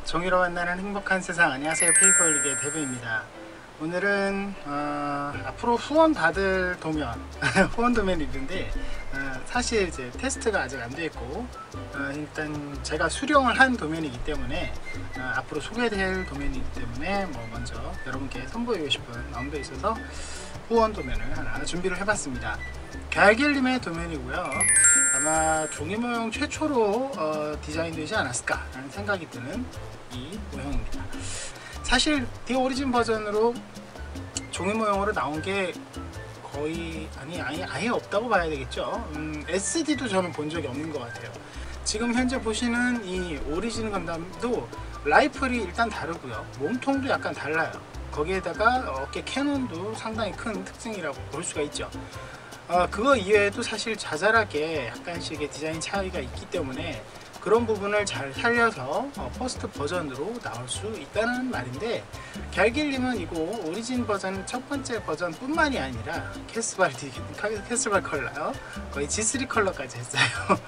종이로 만나는 행복한 세상. 안녕하세요, 페이퍼올릭의 대부입니다. 오늘은 앞으로 후원 받을 도면 후원 도면이 있는데 사실 이제 테스트가 아직 안 돼 있고 일단 제가 수령을 한 도면이기 때문에 앞으로 소개될 도면이기 때문에 먼저 여러분께 선보이고 싶은 마음도 있어서 후원 도면을 하나 준비를 해봤습니다. 갈길님의 도면이고요. 아마 종이 모형 최초로 디자인되지 않았을까 라는 생각이 드는 이 모형입니다. 사실 디 오리진 버전으로 종이 모형으로 나온 게 거의 아예 없다고 봐야 되겠죠. SD도 저는 본 적이 없는 것 같아요. 지금 현재 보시는 이 오리진 건담도 라이플이 일단 다르고요, 몸통도 약간 달라요. 거기에다가 어깨 캐논도 상당히 큰 특징이라고 볼 수가 있죠. 그거 이외에도 사실 자잘하게 약간씩의 디자인 차이가 있기 때문에 그런 부분을 잘 살려서 퍼스트 버전으로 나올 수 있다는 말인데, 갈길님은 이거 오리진 버전 첫 번째 버전 뿐만이 아니라 캐스발 컬러, 거의 G3 컬러까지 했어요.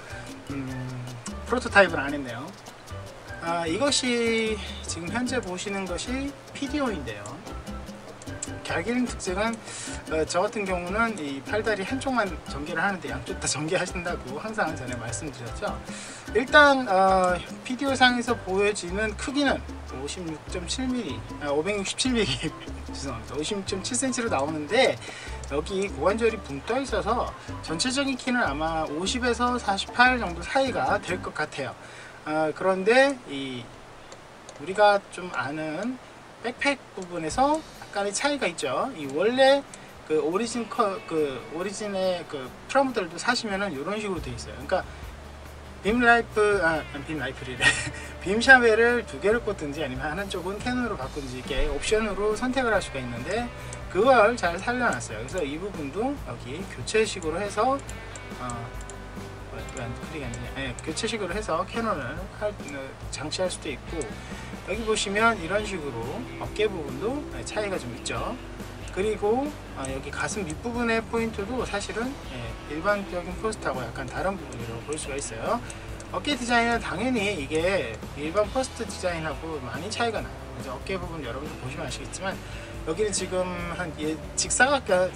프로토타입을 안 했네요. 이것이 지금 현재 보시는 것이 PDO인데요. 갈길님 특징은 저 같은 경우는 이 팔다리 한쪽만 전개를 하는데 양쪽 다 전개하신다고 항상 전에 말씀드렸죠. 일단 PDO 상에서 보여지는 크기는 56.7mm, 567mm 죄송합니다. 56.7cm로 나오는데 여기 고관절이 붕 떠 있어서 전체적인 키는 아마 50에서 48 정도 사이가 될 것 같아요. 그런데 우리가 좀 아는 백팩 부분에서 약간의 차이가 있죠. 이 원래 오리진의 프라모델도 사시면은 이런 식으로 되어 있어요. 그러니까 빔라이플이래. 빔 샤벨을 두 개를 꽂든지 아니면 한쪽은 캐논으로 바꾼지 이게 옵션으로 선택을 할 수가 있는데 그걸 잘 살려놨어요. 그래서 이 부분도 여기 교체식으로 해서 교체식으로 해서 캐논을 장치할 수도 있고, 여기 보시면 이런 식으로 어깨 부분도 차이가 좀 있죠. 그리고 여기 가슴 밑부분의 포인트도 사실은 일반적인 퍼스트하고 약간 다른 부분이라고 볼 수가 있어요. 어깨 디자인은 당연히 이게 일반 퍼스트 디자인하고 많이 차이가 나요. 그래서 어깨 부분 여러분들 보시면 아시겠지만 여기는 지금 한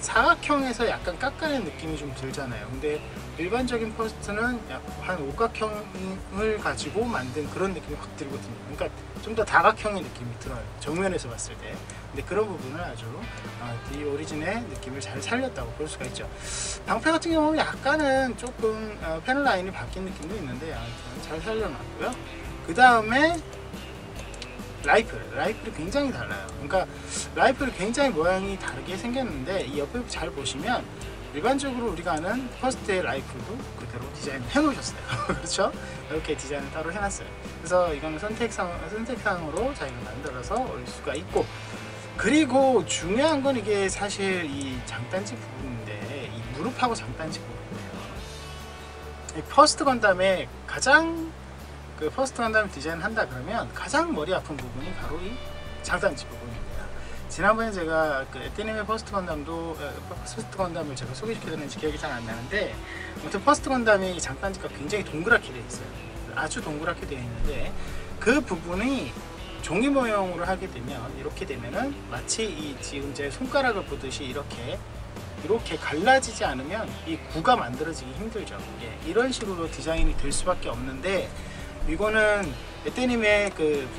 사각형에서 약간 깎아낸 느낌이 좀 들잖아요. 근데 일반적인 퍼스트는 한 오각형을 가지고 만든 그런 느낌이 확 들거든요. 그러니까 좀 더 다각형의 느낌이 들어요, 정면에서 봤을 때. 근데 그런 부분을 아주 디 오리진의 느낌을 잘 살렸다고 볼 수가 있죠. 방패 같은 경우는 약간은 조금 패널 라인이 바뀐 느낌도 있는데 잘 살려놨고요. 그 다음에 라이플이 굉장히 달라요. 그러니까 라이플이 굉장히 모양이 다르게 생겼는데 이 옆에 잘 보시면 일반적으로 우리가 아는 퍼스트의 라이플도 그대로 디자인을 해놓으셨어요. 그렇죠? 이렇게 디자인을 따로 해놨어요. 그래서 이거는 선택상으로 자기가 만들어서 올 수가 있고, 그리고 중요한 건 이게 사실 이 장단지 부분인데 이 무릎하고 장단지 부분이에요. 이 퍼스트 건담의 가장 퍼스트 건담을 디자인한다 그러면 가장 머리 아픈 부분이 바로 이 장단지 부분입니다. 지난번에 제가 에테님의 퍼스트 건담을 제가 소개시켜드렸는지 기억이 잘 안 나는데, 아무튼 퍼스트 건담이 장단지가 굉장히 동그랗게 되어 있어요. 아주 동그랗게 되어 있는데 그 부분이 종이 모형으로 하게 되면 이렇게 되면은 마치 지금 제 손가락을 보듯이 이렇게 갈라지지 않으면 이 구가 만들어지기 힘들죠. 이런 식으로 디자인이 될 수밖에 없는데, 이거는 에테님의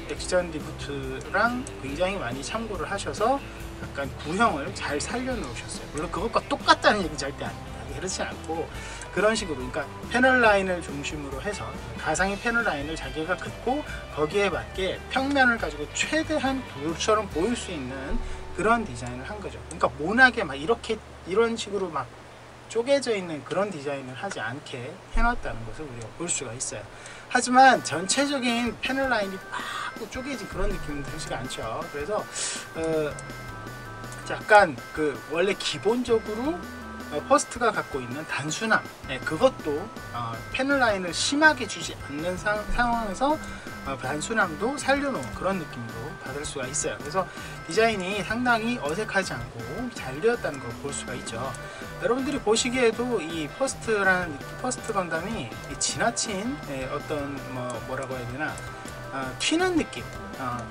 엑스전 리부트랑 굉장히 많이 참고를 하셔서 약간 구형을 잘 살려놓으셨어요. 물론 그것과 똑같다는 얘기 절대 아닙니다. 그렇지 않고 그런 식으로, 그러니까 패널 라인을 중심으로 해서 가상의 패널 라인을 자기가 긋고 거기에 맞게 평면을 가지고 최대한 돌처럼 보일 수 있는 그런 디자인을 한 거죠. 그러니까 모나게 막 이런 식으로 막 쪼개져 있는 그런 디자인을 하지 않게 해놨다는 것을 우리가 볼 수가 있어요. 하지만 전체적인 패널 라인이 막 쪼개진 그런 느낌은 들지가 않죠. 그래서 약간 원래 기본적으로 퍼스트가 갖고 있는 단순함, 그것도 패널 라인을 심하게 주지 않는 상황에서 단순함도 살려놓은 그런 느낌으로 받을 수가 있어요. 그래서 디자인이 상당히 어색하지 않고 잘 되었다는 걸 볼 수가 있죠. 여러분들이 보시기에도 이 퍼스트 건담이 지나친 어떤 뭐라고 해야 되나, 튀는 느낌.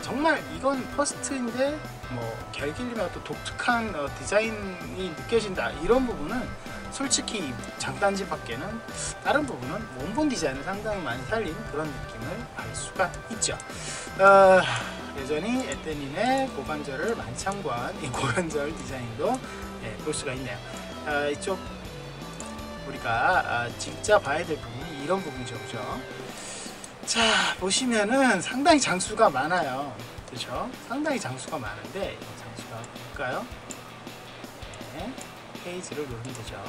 정말 이건 퍼스트인데 뭐 갤길림의 또 독특한 디자인이 느껴진다, 이런 부분은 솔직히 장단지 밖에는 다른 부분은 원본 디자인을 상당히 많이 살린 그런 느낌을 알 수가 있죠. 여전히 에떼님의 고관절을 많이 참고한 이 고관절 디자인도 볼 수가 있네요. 이쪽 우리가 진짜 봐야 될 부분이 이런 부분이죠, 그죠? 자, 보시면은 상당히 장수가 많아요, 그렇죠? 상당히 장수가 많은데 장수가 볼까요? 네, 페이지를 누르면 되죠.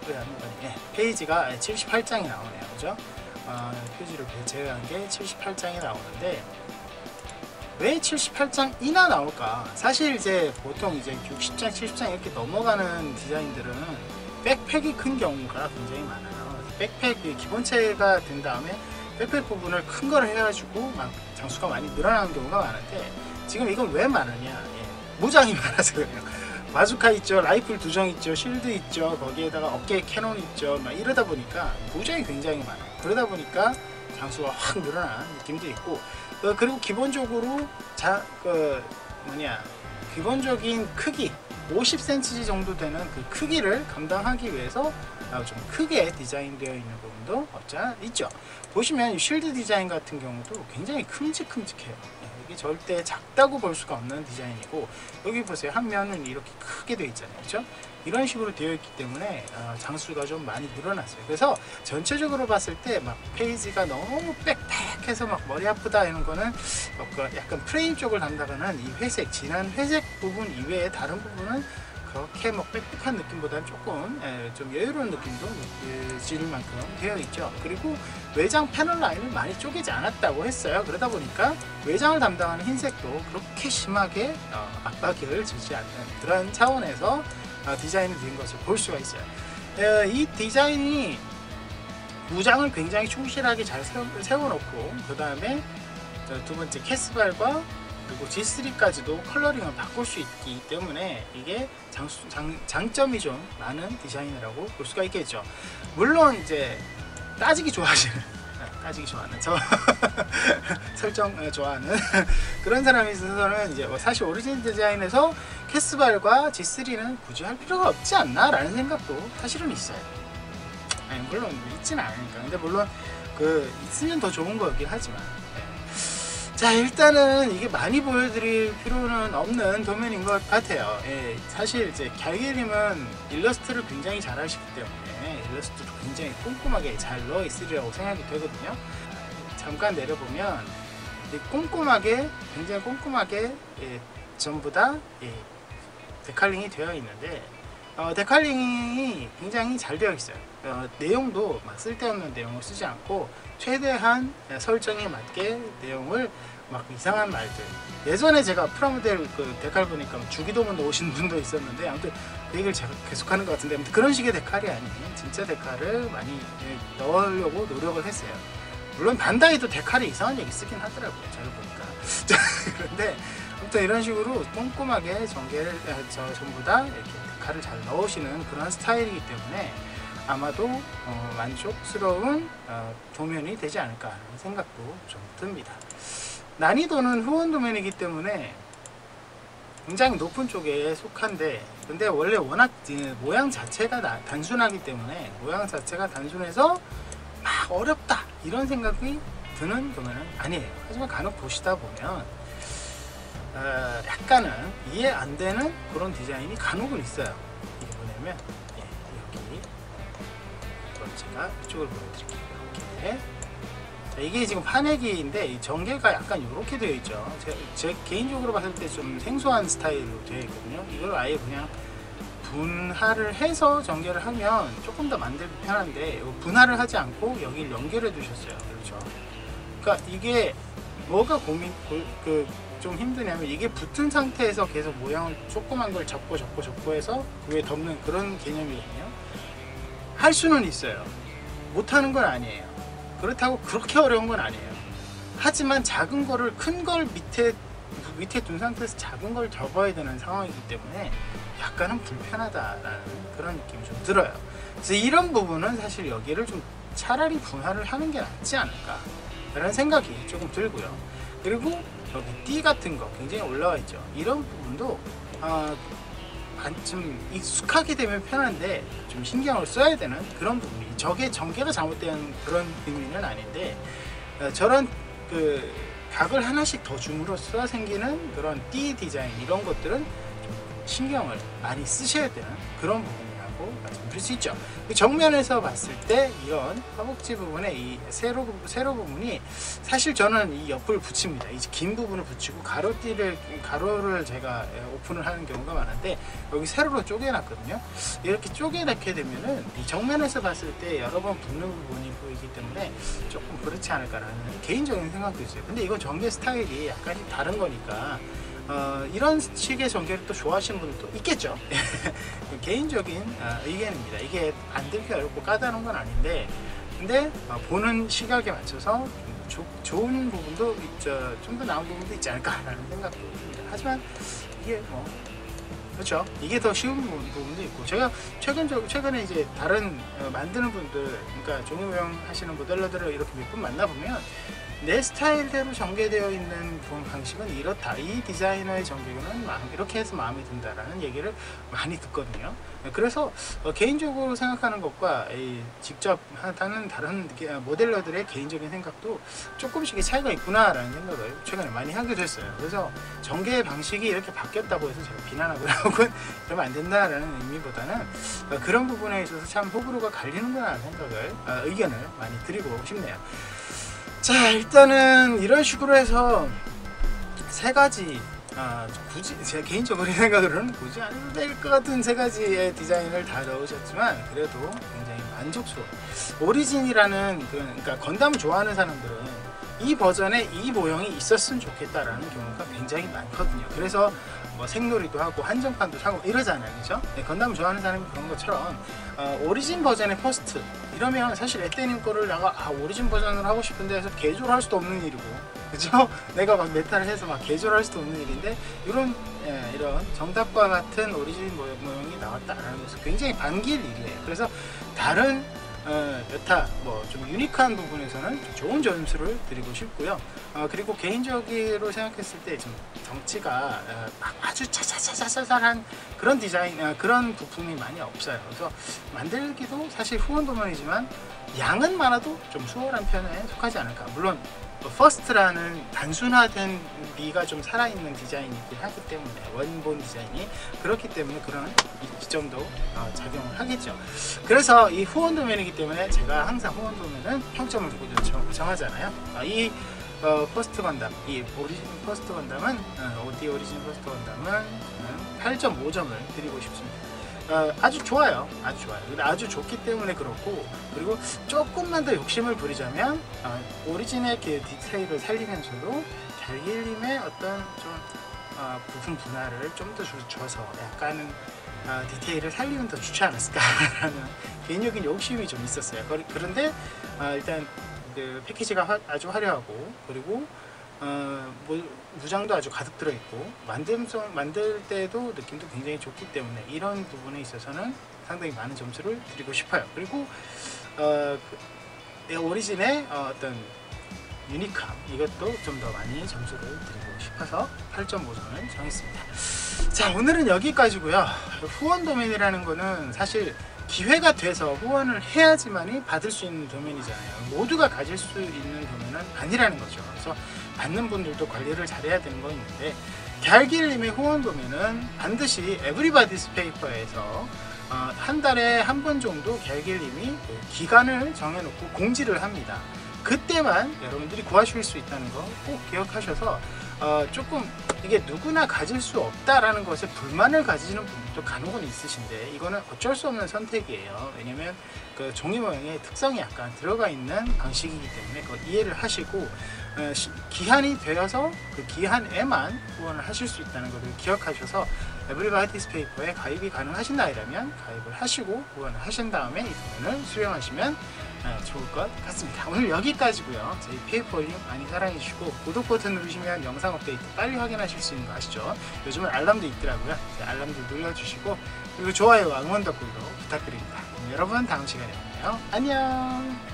왜 안 나가니? 네, 페이지가 78장이 나오네요, 그죠? 표지를 제외한 게 78장이 나오는데 왜 78장이나 나올까? 사실 이제 보통 이제 60장, 70장 이렇게 넘어가는 디자인들은 백팩이 큰 경우가 굉장히 많아요. 백팩 기본체가 된 다음에 백팩 부분을 큰 걸 해가지고 막 장수가 많이 늘어나는 경우가 많은데, 지금 이건 왜 많으냐? 무장이 많아서 그래요. 바주카 있죠, 라이플 두정 있죠, 실드 있죠, 거기에다가 어깨에 캐논 있죠, 막 이러다 보니까 무장이 굉장히 많아요. 그러다 보니까 장수가 확 늘어나는 느낌도 있고, 그리고 기본적으로 기본적인 크기 50cm 정도 되는 그 크기를 감당하기 위해서 좀 크게 디자인되어 있는 부분도 없지 않아 있죠. 보시면 쉴드 디자인 같은 경우도 굉장히 큼직큼직해요. 이게 절대 작다고 볼 수가 없는 디자인이고, 여기 보세요, 한 면은 이렇게 크게 되어 있잖아요, 그렇죠? 이런 식으로 되어 있기 때문에 장수가 좀 많이 늘어났어요. 그래서 전체적으로 봤을 때 막 페이지가 너무 빽빽해서 막 머리 아프다 이런 거는 약간 프레임 쪽을 담당하는 이 회색, 진한 회색 부분 이외에 다른 부분은 그렇게 막 빽빽한 느낌보다는 조금 좀 여유로운 느낌도 느껴질 만큼 되어 있죠. 그리고 외장 패널 라인을 많이 쪼개지 않았다고 했어요. 그러다 보니까 외장을 담당하는 흰색도 그렇게 심하게 압박을 주지 않는 그런 차원에서 디자인이 된 것을 볼 수가 있어요. 이 디자인이 무장을 굉장히 충실하게 잘 세워놓고, 그 다음에 두 번째 캐스발과 그리고 G3까지도 컬러링을 바꿀 수 있기 때문에 이게 장점이 좀 많은 디자인이라고 볼 수가 있겠죠. 물론 이제 따지기 좋아하시는 저 설정 좋아하는 그런 사람이 있어서는 이제 사실 오리진 디자인에서 캐스발과 G3는 굳이 할 필요가 없지 않나 라는 생각도 사실은 있어요. 물론 있지는 않으니까. 근데 물론 있으면 더 좋은 거긴 하지만, 자, 일단은 이게 많이 보여드릴 필요는 없는 도면인 것 같아요. 사실 이제 갤길림은 일러스트를 굉장히 잘 하시기 때문에 일러스트도 굉장히 꼼꼼하게 잘 넣어 있으리라고 생각이 되거든요. 잠깐 내려보면 굉장히 꼼꼼하게 전부 다 데칼링이 되어 있는데, 데칼링이 굉장히 잘 되어 있어요. 내용도 막 쓸데없는 내용을 쓰지 않고 최대한 설정에 맞게 내용을 막 이상한 말들, 예전에 제가 프라모델 데칼 보니까 주기도문 넣으신 분도 있었는데, 아무튼 그 얘기를 제가 계속하는 것 같은데, 아무튼 그런 식의 데칼이 아닌 진짜 데칼을 많이 넣으려고 노력을 했어요. 물론 반다이도 데칼이 이상한 얘기 쓰긴 하더라고요, 제가 보니까. 그런데 아무튼 이런 식으로 꼼꼼하게 전개를 전부 다 이렇게 데칼을 잘 넣으시는 그런 스타일이기 때문에 아마도 만족스러운 도면이 되지 않을까 하는 생각도 좀 듭니다. 난이도는 후원 도면이기 때문에 굉장히 높은 쪽에 속한데, 근데 원래 워낙 모양 자체가 단순하기 때문에, 모양 자체가 단순해서 막 어렵다 이런 생각이 드는 도면은 아니에요. 하지만 간혹 보시다 보면 약간은 이해 안 되는 그런 디자인이 간혹은 있어요. 이게 뭐냐면 여기 제가 이쪽을 보여드릴게요. 이렇게. 자, 이게 지금 판내기인데 이 전개가 약간 이렇게 되어 있죠. 제 개인적으로 봤을 때 좀 생소한 스타일로 되어 있거든요. 이걸 아예 그냥 분할을 해서 전개를 하면 조금 더 만들기 편한데, 분할을 하지 않고 여기를 연결해 두셨어요. 그렇죠. 그러니까 이게 뭐가 좀 힘드냐면, 이게 붙은 상태에서 계속 모양을 조그만 걸 접고 해서 그 위에 덮는 그런 개념이거든요. 할 수는 있어요. 못하는 건 아니에요. 그렇다고 그렇게 어려운 건 아니에요. 하지만 작은 거를 큰 걸 밑에 둔 상태에서 작은 걸 접어야 되는 상황이기 때문에 약간은 불편하다라는 그런 느낌이 좀 들어요. 그래서 이런 부분은 사실 여기를 좀 차라리 분할을 하는 게 낫지 않을까 라는 생각이 조금 들고요. 그리고 여기 띠 같은 거 굉장히 올라와 있죠. 이런 부분도 좀 익숙하게 되면 편한데 좀 신경을 써야 되는 그런 부분이, 저게 전개가 잘못된 그런 의미는 아닌데 저런 그 각을 하나씩 더 줌으로써 생기는 그런 띠 디자인, 이런 것들은 좀 신경을 많이 쓰셔야 되는 그런 부분이라고 말씀드릴 수 있죠. 정면에서 봤을 때 이런 허벅지 부분에 이 세로 부분이, 사실 저는 이 옆을 붙입니다. 이 긴 부분을 붙이고 가로를 제가 오픈을 하는 경우가 많은데, 여기 세로로 쪼개놨거든요. 이렇게 쪼개놓게 되면은 이 정면에서 봤을 때 여러 번 붙는 부분이 보이기 때문에 조금 그렇지 않을까라는 개인적인 생각도 있어요. 근데 이건 전개 스타일이 약간씩 다른 거니까 이런 식의 전개를 또 좋아하시는 분들도 있겠죠. 개인적인 의견입니다. 이게 만들기 어렵고 까다로운 건 아닌데, 근데 보는 시각에 맞춰서 좋은 부분도 좀 더 나은 부분도 있지 않을까라는 생각도 듭니다. 하지만 이게 뭐 그렇죠. 이게 더 쉬운 부분도 있고, 제가 최근에 이제 다른 만드는 분들, 그러니까 종이모형 하시는 모델러들을 이렇게 몇 분 만나보면 내 스타일대로 전개되어 있는 방식은 이렇다, 이 디자이너의 전개는 이렇게 해서 마음에 든다라는 얘기를 많이 듣거든요. 그래서 개인적으로 생각하는 것과 직접 하는 다른 모델러들의 개인적인 생각도 조금씩의 차이가 있구나라는 생각을 최근에 많이 하게 됐어요. 그래서 전개 방식이 이렇게 바뀌었다고 해서 제가 비난하거나 혹은 그러면 안 된다라는 의미보다는 그런 부분에 있어서 참 호불호가 갈리는구나 생각을, 의견을 많이 드리고 싶네요. 자, 일단은 이런 식으로 해서 세 가지, 굳이 제 개인적으로 생각으로는 굳이 안 해도 될 것 같은 세 가지의 디자인을 다 넣으셨지만 그래도 굉장히 만족스러워. 오리진이라는 그러니까 건담을 좋아하는 사람들은 이 버전에 이 모형이 있었으면 좋겠다라는 경우가 굉장히 많거든요. 그래서 뭐 생놀이도 하고 한정판도 사고 이러잖아요, 그죠? 네, 건담을 좋아하는 사람이 그런 것처럼 오리진 버전의 퍼스트 이러면 사실 에떼님 거를 내가 오리진 버전을 하고 싶은데 해서 개조를 할 수도 없는 일이고, 그죠? 내가 막 메탈을 해서 막 개조를 할 수도 없는 일인데, 이런 정답과 같은 오리진 모형이 나왔다라는 것은 굉장히 반길 일이에요. 그래서 다른 여타 좀 유니크한 부분에서는 좋은 점수를 드리고 싶고요. 그리고 개인적으로 생각했을 때 좀 덩치가 아주 차차차차차한 그런 디자인, 그런 부품이 많이 없어요. 그래서 만들기도 사실 후원 도면이지만 양은 많아도 좀 수월한 편에 속하지 않을까. 물론 퍼스트라는 단순화된 미가 좀 살아있는 디자인이긴 하기 때문에, 원본 디자인이 그렇기 때문에 그런 지점도 작용을 하겠죠. 그래서 이 후원 도면이기 때문에 제가 항상 후원 도면은 평점을 정하잖아요. 이 퍼스트 건담, 이 오리진 퍼스트 건담은 OD 오리진 퍼스트 건담은 8.5점을 드리고 싶습니다. 아주 좋아요. 아주 좋아요. 근데 아주 좋기 때문에 그렇고, 그리고 조금만 더 욕심을 부리자면 오리진의 그 디테일을 살리면서도 달길님의 어떤 좀 부품 분할을 좀 더 줘서 약간은 디테일을 살리면 더 좋지 않았을까라는 개인적인 욕심이 좀 있었어요. 그런데 일단 그 패키지가 아주 화려하고, 그리고 무장도 아주 가득 들어있고, 만들 때도 느낌도 굉장히 좋기 때문에 이런 부분에 있어서는 상당히 많은 점수를 드리고 싶어요. 그리고 오리진의 어떤 유니크함, 이것도 좀 더 많이 점수를 드리고 싶어서 8.5점을 정했습니다. 자, 오늘은 여기까지고요. 후원 도면이라는 거는 사실 기회가 돼서 후원을 해야지만이 받을 수 있는 도면이잖아요. 모두가 가질 수 있는 도면은 아니라는 거죠. 그래서 받는 분들도 관리를 잘해야 되는 거 있는데, 달길님의 후원 도면은 반드시 에브리바디스 페이퍼에서 한 달에 한 번 정도 달길님이 기간을 정해놓고 공지를 합니다. 그때만 여러분들이 구하실 수 있다는 거 꼭 기억하셔서, 조금 이게 누구나 가질 수 없다라는 것에 불만을 가지는 분들도 간혹은 있으신데, 이거는 어쩔 수 없는 선택이에요. 왜냐면 그 종이 모양의 특성이 약간 들어가 있는 방식이기 때문에 그걸 이해를 하시고, 기한이 되어서 그 기한에만 후원을 하실 수 있다는 것을 기억하셔서 에브리바디스 페이퍼에 가입이 가능하신다 이라면 가입을 하시고 후원을 하신 다음에 이 도면을 수령하시면 좋을 것 같습니다. 오늘 여기까지고요. 저희 페이퍼링 많이 사랑해 주시고, 구독 버튼 누르시면 영상 업데이트 빨리 확인하실 수 있는 거 아시죠? 요즘은 알람도 있더라고요. 알람도 눌러주시고, 그리고 좋아요와 응원 댓글도 부탁드립니다. 그럼 여러분 다음 시간에 만나요. 안녕.